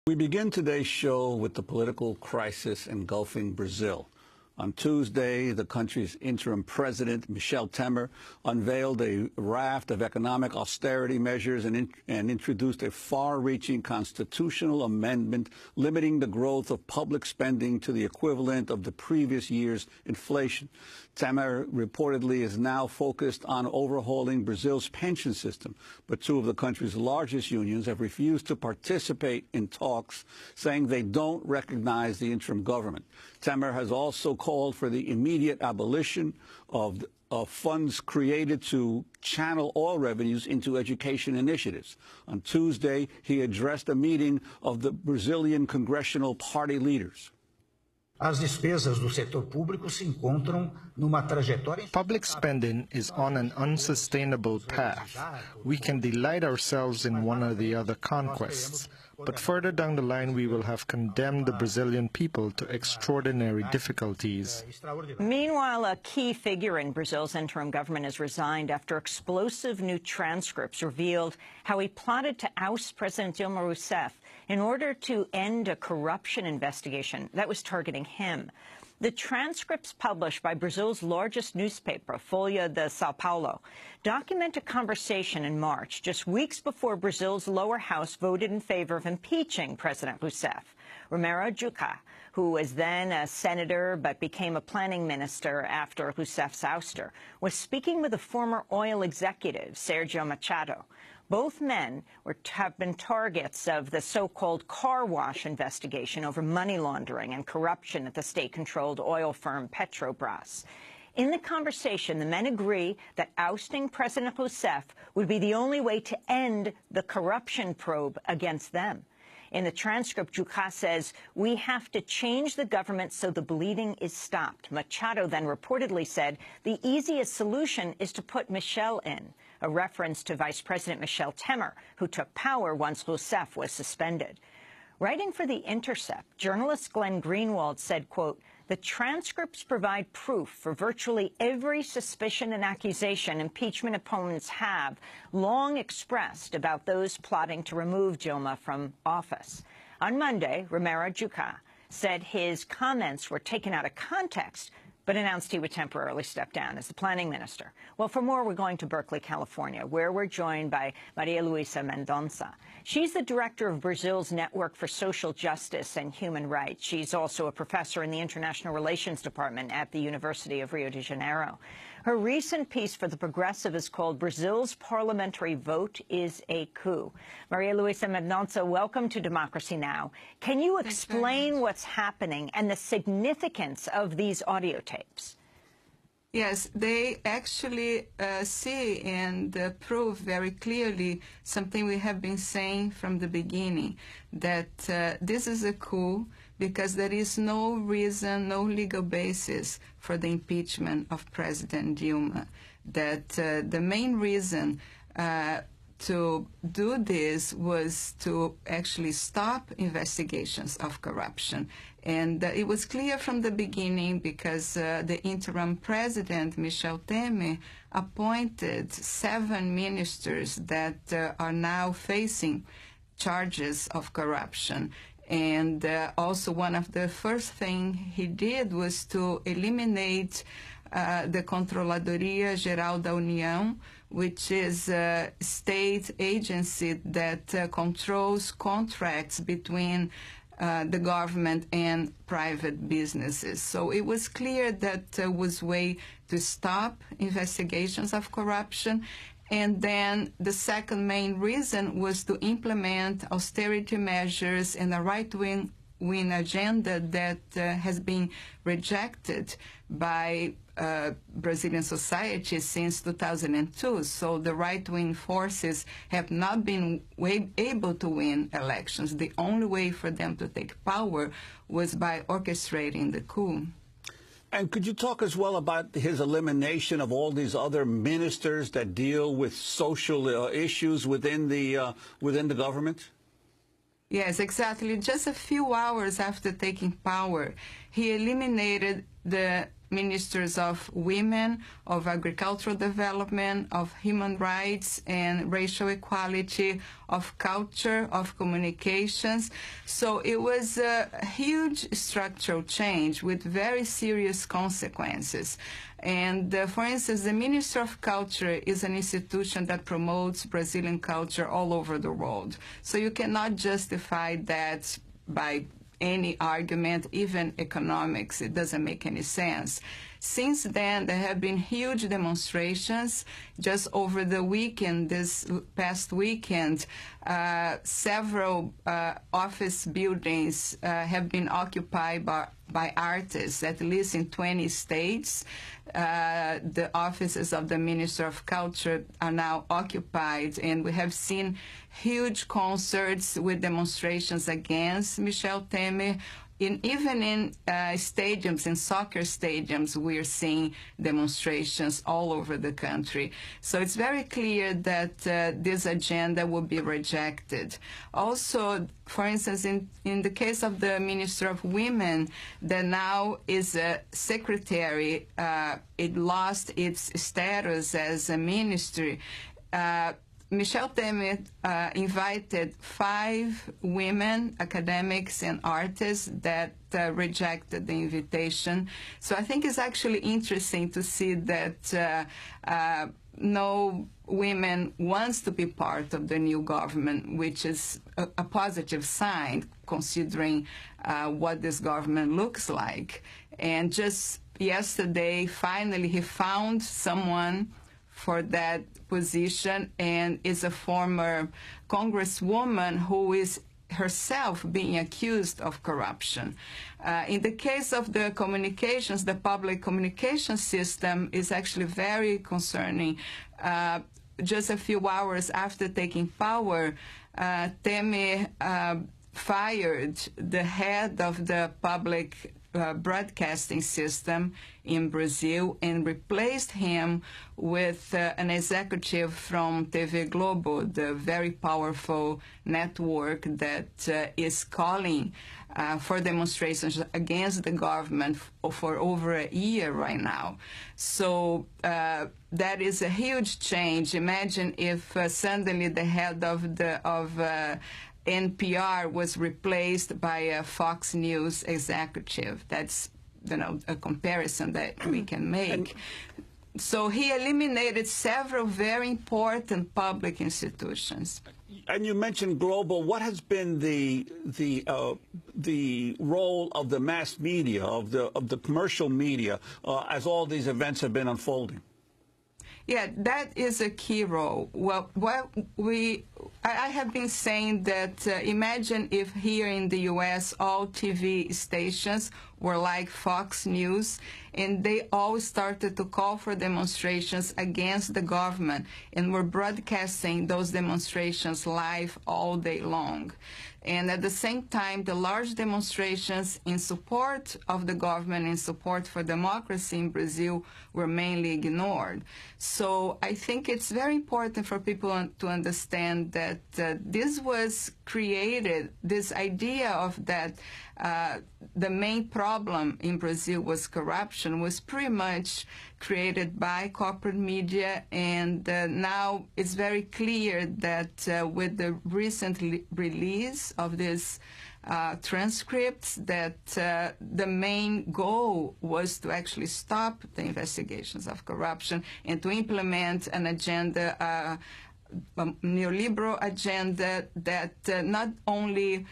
We begin today's show with the political crisis engulfing Brazil. On Tuesday, the country's interim president, Michel Temer, unveiled a raft of economic austerity measures and introduced a far-reaching constitutional amendment limiting the growth of public spending to the equivalent of the previous year's inflation. Temer reportedly is now focused on overhauling Brazil's pension system, but two of the country's largest unions have refused to participate in talks, saying they don't recognize the interim government. Temer has also called for the immediate abolition of funds created to channel oil revenues into education initiatives. On Tuesday, he addressed a meeting of the Brazilian Congressional Party leaders. As despesas do setor público se encontram numa trajetória. Public spending is on an unsustainable path. We can delight ourselves in one or the other conquests, but further down the line we will have condemned the Brazilian people to extraordinary difficulties. Meanwhile, a key figure in Brazil's interim government has resigned after explosive new transcripts revealed how he plotted to oust President Dilma Rousseff in order to end a corruption investigation that was targeting him. The transcripts published by Brazil's largest newspaper, Folha de São Paulo, document a conversation in March, just weeks before Brazil's lower house voted in favor of impeaching President Rousseff. Romero Jucá, who was then a senator but became a planning minister after Rousseff's ouster, was speaking with a former oil executive, Sergio Machado. Both men have been targets of the so-called car wash investigation over money laundering and corruption at the state-controlled oil firm Petrobras. In the conversation, the men agree that ousting President Rousseff would be the only way to end the corruption probe against them. In the transcript, Jucá says, "We have to change the government so the bleeding is stopped." Machado then reportedly said the easiest solution is to put Michel in, a reference to Vice President Michel Temer, who took power once Rousseff was suspended. Writing for The Intercept, journalist Glenn Greenwald said, quote, "The transcripts provide proof for virtually every suspicion and accusation impeachment opponents have long expressed about those plotting to remove Dilma from office." On Monday, Romero Jucá said his comments were taken out of context, but announced he would temporarily step down as the planning minister. Well, for more, we're going to Berkeley, California, where we're joined by Maria Luisa Mendonça. She's the director of Brazil's Network for Social Justice and Human Rights. She's also a professor in the International Relations Department at the University of Rio de Janeiro. Her recent piece for The Progressive is called "Brazil's Parliamentary Vote is a Coup." Maria Luisa Mendonça, welcome to Democracy Now! Can you explain what's happening and the significance of these audio tapes? Yes, they actually see and prove very clearly something we have been saying from the beginning, that this is a coup because there is no reason, no legal basis for the impeachment of President Dilma. That the main reason to do this was to actually stop investigations of corruption. And it was clear from the beginning because the interim president, Michel Temer, appointed 7 ministers that are now facing charges of corruption. And also one of the first things he did was to eliminate the Controladoria Geral da União, which is a state agency that controls contracts between the government and private businesses. So it was clear that there was a way to stop investigations of corruption. And then the second main reason was to implement austerity measures and a right-wing agenda that has been rejected by Brazilian society since 2002. So the right-wing forces have not been able to win elections. The only way for them to take power was by orchestrating the coup. And could you talk as well about his elimination of all these other ministers that deal with social issues within the government? Yes, exactly. Just a few hours after taking power, he eliminated the ministers of women, of agricultural development, of human rights and racial equality, of culture, of communications. So it was a huge structural change with very serious consequences. And for instance, the Minister of Culture is an institution that promotes Brazilian culture all over the world. So you cannot justify that by any argument, even economics. It doesn't make any sense. Since then, there have been huge demonstrations. Just over the weekend, this past weekend, several office buildings have been occupied by artists, at least in 20 states. The offices of the Minister of Culture are now occupied, and we have seen huge concerts with demonstrations against Michel Temer. Even in stadiums, in soccer stadiums, we're seeing demonstrations all over the country. So it's very clear that this agenda will be rejected. Also, for instance, in the case of the Minister of Women, that now is a secretary, it lost its status as a ministry. Michel Temer invited 5 women, academics and artists that rejected the invitation. So I think it's actually interesting to see that no women wants to be part of the new government, which is a positive sign considering what this government looks like. And just yesterday, finally, he found someone for that position, and is a former congresswoman who is herself being accused of corruption. In the case of the communications, the public communication system is actually very concerning. Just a few hours after taking power, Temer fired the head of the public broadcasting system in Brazil and replaced him with an executive from TV Globo, the very powerful network that is calling for demonstrations against the government for over a year right now. So that is a huge change. Imagine if suddenly the head of NPR was replaced by a Fox News executive. That's, a comparison that we can make. So he eliminated several very important public institutions. And you mentioned global. What has been the role of the mass media, of the commercial media, as all these events have been unfolding? Yeah, that is a key role. Well, I have been saying that imagine if here in the U.S. all TV stations were like Fox News, and they all started to call for demonstrations against the government, and were broadcasting those demonstrations live all day long. And at the same time, the large demonstrations in support of the government, in support for democracy in Brazil, were mainly ignored. So I think it's very important for people to understand that this was created, this idea of that the main problem in Brazil was corruption, was pretty much created by corporate media, and now it's very clear that with the recent release of this transcripts, that the main goal was to actually stop the investigations of corruption and to implement an agenda, a neoliberal agenda that not only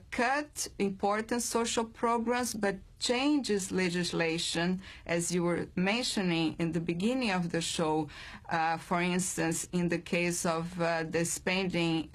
cut important social programs, but changes legislation, as you were mentioning in the beginning of the show. For instance, in the case of the spending,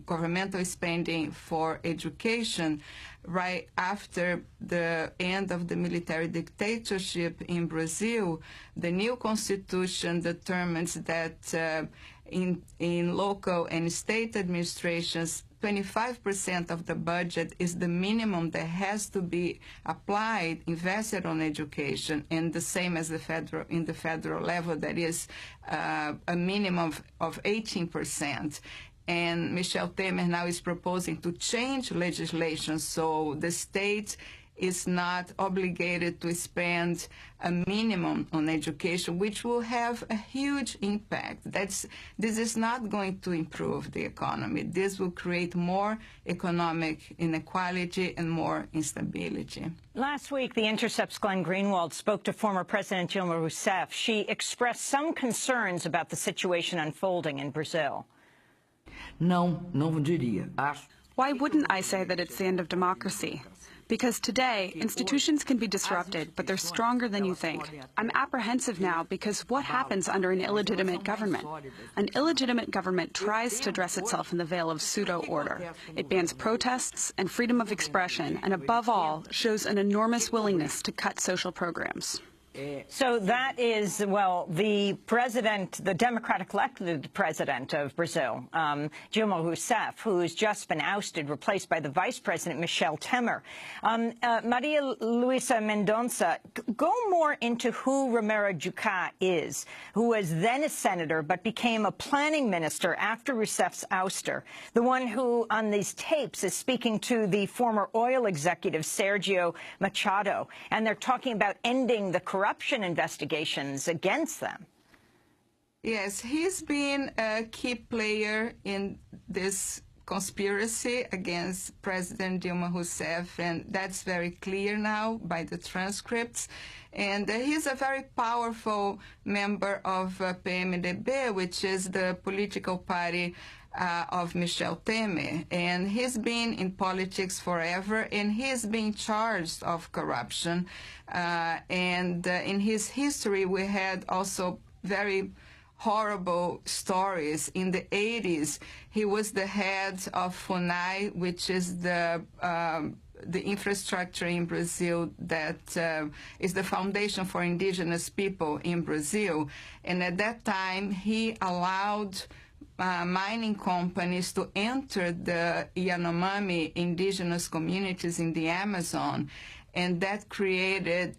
governmental spending for education, right after the end of the military dictatorship in Brazil, the new constitution determines that in local and state administrations, 25% of the budget is the minimum that has to be applied, invested on education, and the same as in the federal level, that is a minimum of 18%. And Michel Temer now is proposing to change legislation so the state is not obligated to spend a minimum on education, which will have a huge impact. This is not going to improve the economy. This will create more economic inequality and more instability. Last week, The Intercept's Glenn Greenwald spoke to former President Dilma Rousseff. She expressed some concerns about the situation unfolding in Brazil. Não diria. Why wouldn't I say that it's the end of democracy? Because today, institutions can be disrupted, but they're stronger than you think. I'm apprehensive now because what happens under an illegitimate government? An illegitimate government tries to dress itself in the veil of pseudo-order. It bans protests and freedom of expression, and above all, shows an enormous willingness to cut social programs. So that is, well, the president, the Democratic-elected president of Brazil, Dilma Rousseff, who's just been ousted, replaced by the vice president, Michel Temer. Maria Luisa Mendonça, go more into who Romero Jucá is, who was then a senator but became a planning minister after Rousseff's ouster, the one who, on these tapes, is speaking to the former oil executive, Sergio Machado, and they're talking about ending the corruption investigations against them. Yes, he's been a key player in this conspiracy against President Dilma Rousseff, and that's very clear now by the transcripts. And he's a very powerful member of PMDB, which is the political party of Michel Temer, and he's been in politics forever, and he's been charged of corruption. In his history, we had also very horrible stories. In the 80s, he was the head of FUNAI, which is the infrastructure in Brazil that is the foundation for indigenous people in Brazil. And at that time, he allowed mining companies to enter the Yanomami indigenous communities in the Amazon, and that created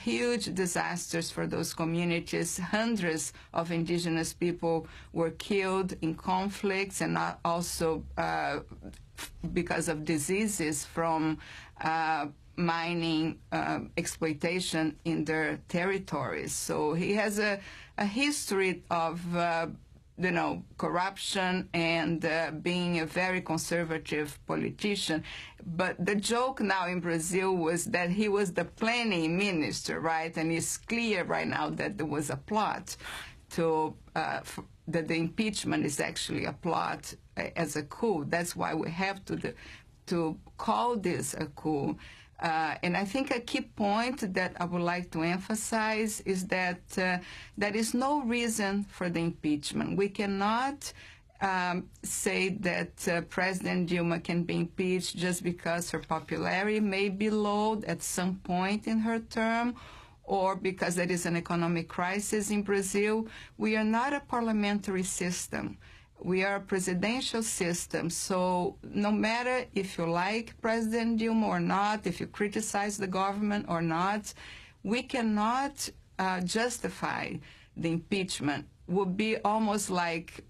huge disasters for those communities. Hundreds of indigenous people were killed in conflicts, and also because of diseases from mining exploitation in their territories. So he has a history of corruption and being a very conservative politician. But the joke now in Brazil was that he was the planning minister, right? And it's clear right now that there was a plot to, that the impeachment is actually a plot as a coup. That's why we have to call this a coup. And I think a key point that I would like to emphasize is that there is no reason for the impeachment. We cannot say that President Dilma can be impeached just because her popularity may be low at some point in her term, or because there is an economic crisis in Brazil. We are not a parliamentary system. We are a presidential system, so no matter if you like President Dilma or not, if you criticize the government or not, we cannot justify the impeachment. Would be almost like,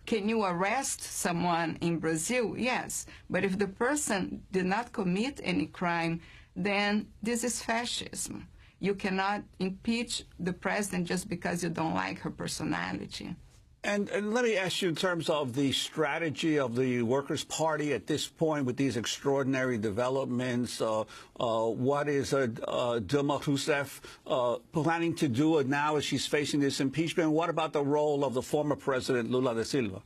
can you arrest someone in Brazil? Yes, but if the person did not commit any crime, then this is fascism. You cannot impeach the president just because you don't like her personality. And let me ask you, in terms of the strategy of the Workers' Party at this point with these extraordinary developments, what is Dilma Rousseff planning to do now as she's facing this impeachment? What about the role of the former president, Lula da Silva?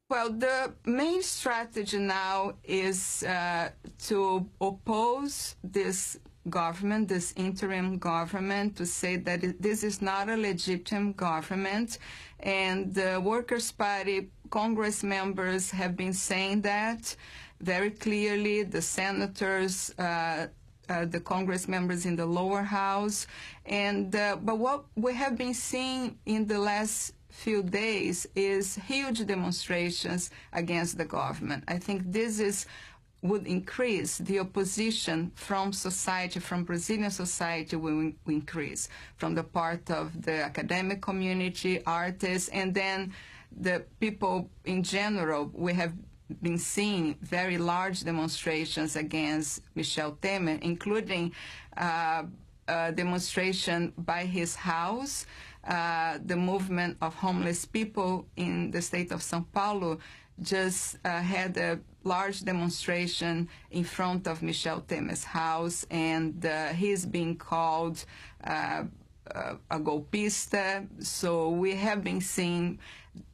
Well, the main strategy now is to oppose this government, this interim government, to say that this is not a legitimate government. And the Workers' Party Congress members have been saying that very clearly, the senators, the Congress members in the lower house. And but what we have been seeing in the last few days is huge demonstrations against the government. I think this would increase the opposition from society, from Brazilian society will increase, from the part of the academic community, artists, and then the people in general. We have been seeing very large demonstrations against Michel Temer, including a demonstration by his house. The movement of homeless people in the state of São Paulo just had a large demonstration in front of Michel Temer's house, and he's being called a golpista. So we have been seeing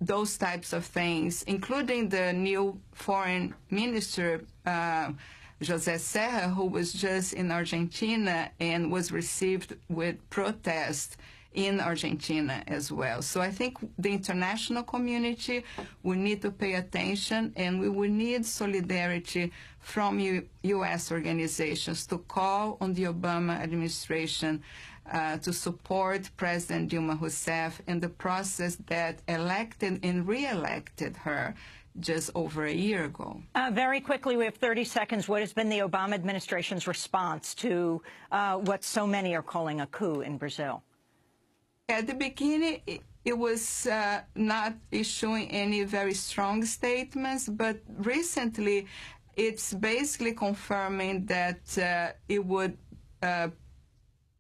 those types of things, including the new foreign minister, José Serra, who was just in Argentina and was received with protest in Argentina as well. So I think the international community, we need to pay attention, and we will need solidarity from U.S. organizations to call on the Obama administration to support President Dilma Rousseff in the process that elected and re-elected her just over a year ago. Very quickly, we have 30 seconds. What has been the Obama administration's response to what so many are calling a coup in Brazil? At the beginning, it was not issuing any very strong statements, but recently it's basically confirming that it would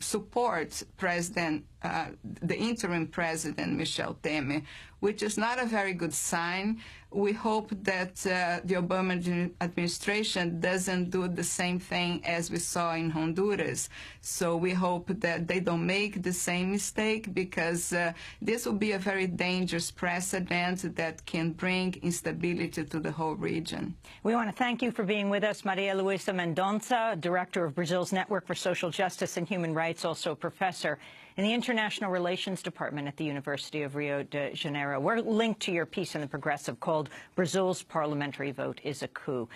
support the interim president, Michel Temer, which is not a very good sign. We hope that the Obama administration doesn't do the same thing as we saw in Honduras. So we hope that they don't make the same mistake, because this will be a very dangerous precedent that can bring instability to the whole region. We want to thank you for being with us, Maria Luisa Mendonça, Director of Brazil's Network for Social Justice and Human Rights, also a professor in the International Relations Department at the University of Rio de Janeiro. We're linked to your piece in The Progressive called "Brazil's Parliamentary Vote is a Coup."